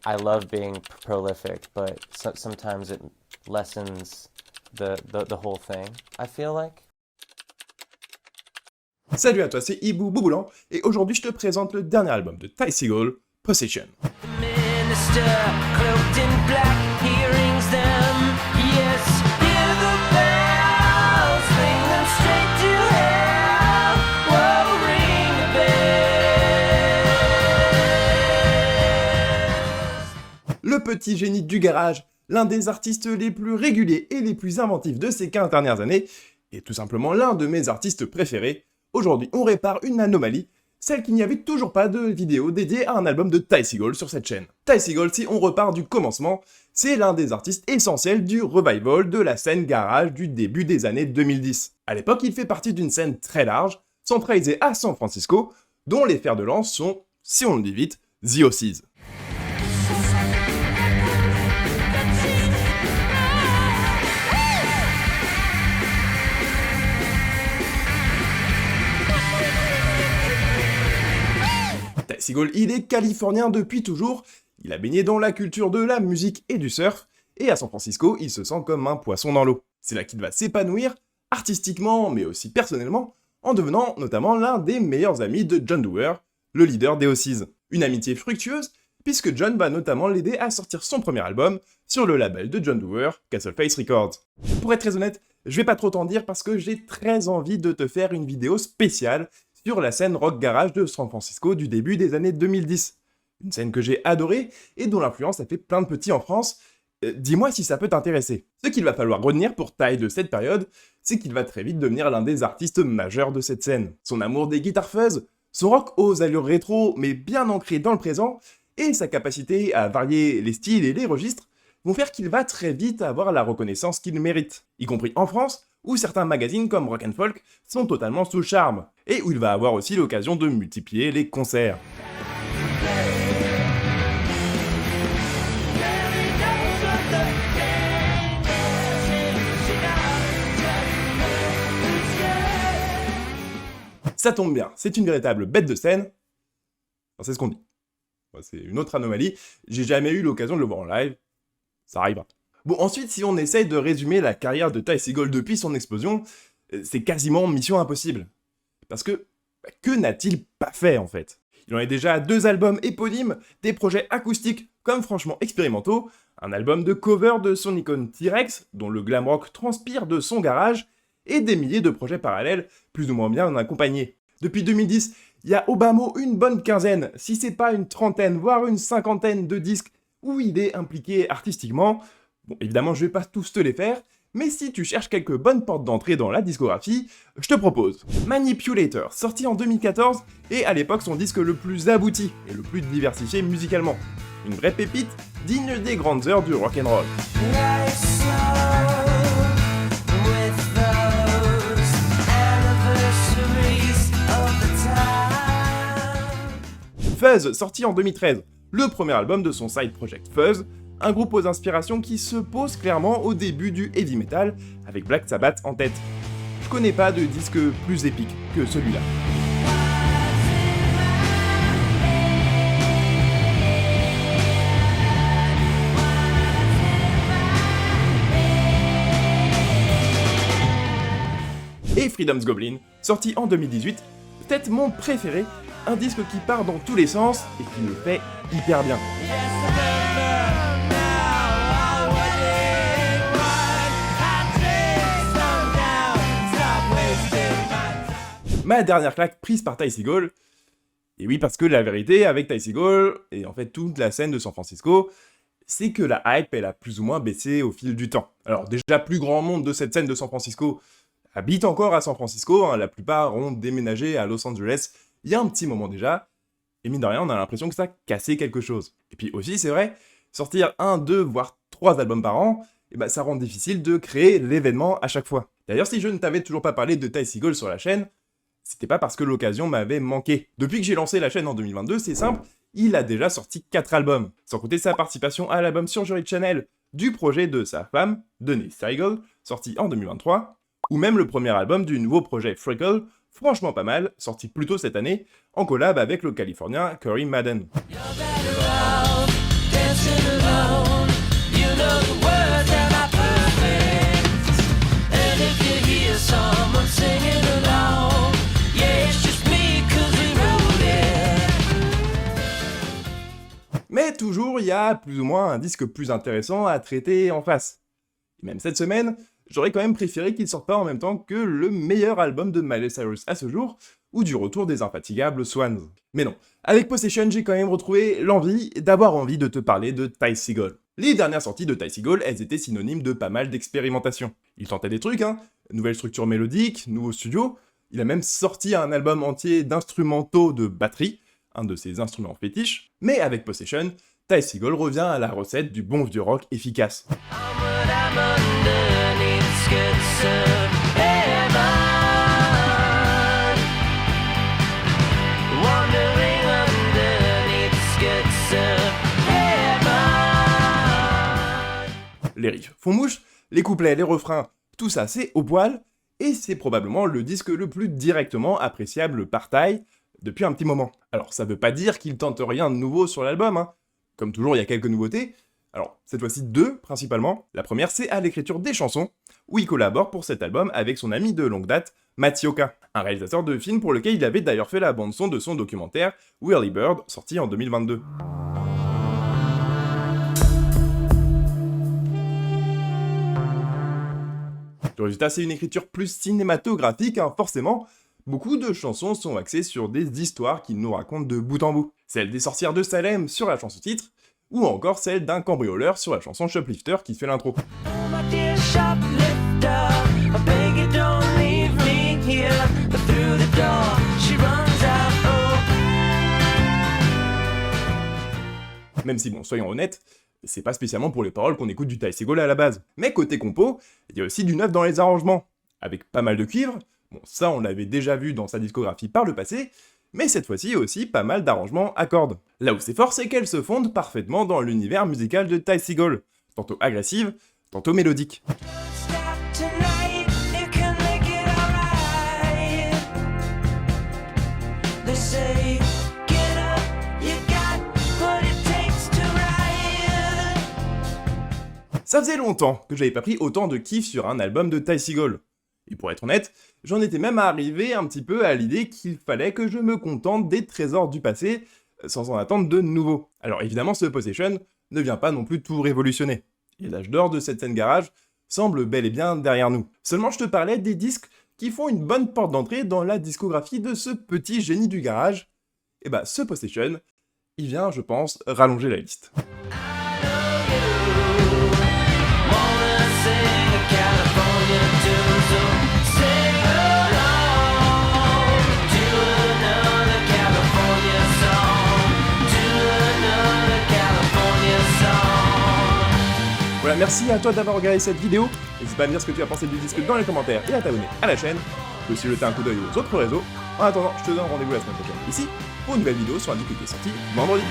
I love being prolific, but sometimes it lessens the whole thing, I feel like. Salut à toi, c'est Ibou Bouboulan, et aujourd'hui je te présente le dernier album de Ty Segall, Possession. Le petit génie du garage, l'un des artistes les plus réguliers et les plus inventifs de ces 15 dernières années, et tout simplement l'un de mes artistes préférés, aujourd'hui on répare une anomalie, celle qu'il n'y avait toujours pas de vidéo dédiée à un album de Ty Segall sur cette chaîne. Ty Segall, si on repart du commencement, c'est l'un des artistes essentiels du revival de la scène garage du début des années 2010. À l'époque, il fait partie d'une scène très large, centralisée à San Francisco, dont les fers de lance sont, si on le dit vite, The Aussies. Ty Segall, il est californien depuis toujours, il a baigné dans la culture de la musique et du surf, et à San Francisco, il se sent comme un poisson dans l'eau. C'est là qu'il va s'épanouir, artistiquement, mais aussi personnellement, en devenant notamment l'un des meilleurs amis de John Dewar, le leader des Aussies. Une amitié fructueuse, puisque John va notamment l'aider à sortir son premier album sur le label de John Dewar, Castleface Records. Pour être très honnête, je vais pas trop t'en dire parce que j'ai très envie de te faire une vidéo spéciale sur la scène rock garage de San Francisco du début des années 2010. Une scène que j'ai adorée et dont l'influence a fait plein de petits en France. Dis-moi si ça peut t'intéresser. Ce qu'il va falloir retenir pour Ty de cette période, c'est qu'il va très vite devenir l'un des artistes majeurs de cette scène. Son amour des guitares fuzz, son rock aux allures rétro mais bien ancré dans le présent, et sa capacité à varier les styles et les registres vont faire qu'il va très vite avoir la reconnaissance qu'il mérite, y compris en France, où certains magazines comme Rock & Folk sont totalement sous le charme, et où il va avoir aussi l'occasion de multiplier les concerts. Ça tombe bien, c'est une véritable bête de scène. Enfin, c'est ce qu'on dit. C'est une autre anomalie, j'ai jamais eu l'occasion de le voir en live, ça arrivera. Bon, ensuite, si on essaye de résumer la carrière de Ty Segall depuis son explosion, c'est quasiment mission impossible. Parce que n'a-t-il pas fait en fait? Il en est déjà à 2 albums éponymes, des projets acoustiques comme franchement expérimentaux, un album de cover de son icône T-Rex, dont le glam rock transpire de son garage, et des milliers de projets parallèles, plus ou moins bien accompagnés. Depuis 2010, il y a au bas mot une bonne quinzaine, si c'est pas une trentaine, voire une cinquantaine de disques où il est impliqué artistiquement. Bon, évidemment, je vais pas tous te les faire, mais si tu cherches quelques bonnes portes d'entrée dans la discographie, je te propose Manipulator, sorti en 2014, et à l'époque son disque le plus abouti et le plus diversifié musicalement. Une vraie pépite, digne des grandes heures du rock'n'roll. Fuzz, sorti en 2013, le premier album de son side project Fuzz, un groupe aux inspirations qui se pose clairement au début du heavy metal, avec Black Sabbath en tête. Je connais pas de disque plus épique que celui-là. Et Freedom's Goblin, sorti en 2018, peut-être mon préféré, un disque qui part dans tous les sens et qui le fait hyper bien. Ma dernière claque prise par Ty Segall, et oui parce que la vérité avec Ty Segall, et en fait toute la scène de San Francisco, c'est que la hype elle a plus ou moins baissé au fil du temps. Alors déjà plus grand monde de cette scène de San Francisco habite encore à San Francisco, hein, la plupart ont déménagé à Los Angeles il y a un petit moment déjà, et mine de rien on a l'impression que ça a cassé quelque chose. Et puis aussi c'est vrai, sortir 1, 2, voire 3 albums par an, ça rend difficile de créer l'événement à chaque fois. D'ailleurs si je ne t'avais toujours pas parlé de Ty Segall sur la chaîne, c'était pas parce que l'occasion m'avait manqué. Depuis que j'ai lancé la chaîne en 2022, c'est simple, il a déjà sorti 4 albums, sans compter sa participation à l'album sur Jury Channel du projet de sa femme, Denise Segall, sorti en 2023, ou même le premier album du nouveau projet Freckle, franchement pas mal, sorti plus tôt cette année, en collab avec le Californien Corey Madden. toujours, il y a plus ou moins un disque plus intéressant à traiter en face. Et même cette semaine, j'aurais quand même préféré qu'il sorte pas en même temps que le meilleur album de Miley Cyrus à ce jour, ou du retour des infatigables Swans. Mais non, avec Possession, j'ai quand même retrouvé d'avoir envie de te parler de Ty Segall. Les dernières sorties de Ty Segall, elles étaient synonymes de pas mal d'expérimentation. Il tentait des trucs, nouvelle structure mélodique, nouveau studio, il a même sorti un album entier d'instrumentaux de batterie, un de ses instruments fétiches, mais avec Possession, Ty Segall revient à la recette du bon vieux rock efficace. Les riffs font mouche, les couplets, les refrains, tout ça c'est au poil, et c'est probablement le disque le plus directement appréciable par Ty depuis un petit moment. Alors ça veut pas dire qu'il tente rien de nouveau sur l'album, Comme toujours il y a quelques nouveautés, alors cette fois-ci 2 principalement. La première c'est à l'écriture des chansons, où il collabore pour cet album avec son ami de longue date, Matsioka, un réalisateur de films pour lequel il avait d'ailleurs fait la bande-son de son documentaire Whirly Bird, sorti en 2022. Le résultat, c'est une écriture plus cinématographique, forcément. Beaucoup de chansons sont axées sur des histoires qu'il nous raconte de bout en bout. Celle des sorcières de Salem sur la chanson titre, ou encore celle d'un cambrioleur sur la chanson Shoplifter qui fait l'intro. Même si, bon, soyons honnêtes, c'est pas spécialement pour les paroles qu'on écoute du Ty Segall à la base. Mais côté compo, il y a aussi du neuf dans les arrangements, avec pas mal de cuivre, bon ça on l'avait déjà vu dans sa discographie par le passé, mais cette fois-ci il y a aussi pas mal d'arrangements à cordes. Là où c'est fort, c'est qu'elles se fondent parfaitement dans l'univers musical de Ty Segall, tantôt agressive, tantôt mélodique. Ça faisait longtemps que j'avais pas pris autant de kiff sur un album de Ty Segall. Et pour être honnête, j'en étais même arrivé un petit peu à l'idée qu'il fallait que je me contente des trésors du passé, sans en attendre de nouveaux. Alors évidemment, ce Possession ne vient pas non plus tout révolutionner. Et l'âge d'or de cette scène garage semble bel et bien derrière nous. Seulement je te parlais des disques qui font une bonne porte d'entrée dans la discographie de ce petit génie du garage. Et bah ce Possession, il vient, je pense, rallonger la liste. Voilà, merci à toi d'avoir regardé cette vidéo. N'hésite pas à me dire ce que tu as pensé du disque dans les commentaires et à t'abonner à la chaîne. Tu peux aussi jeter un coup d'œil aux autres réseaux. En attendant, je te donne rendez-vous la semaine prochaine ici pour une nouvelle vidéo sur un disque qui est sorti vendredi.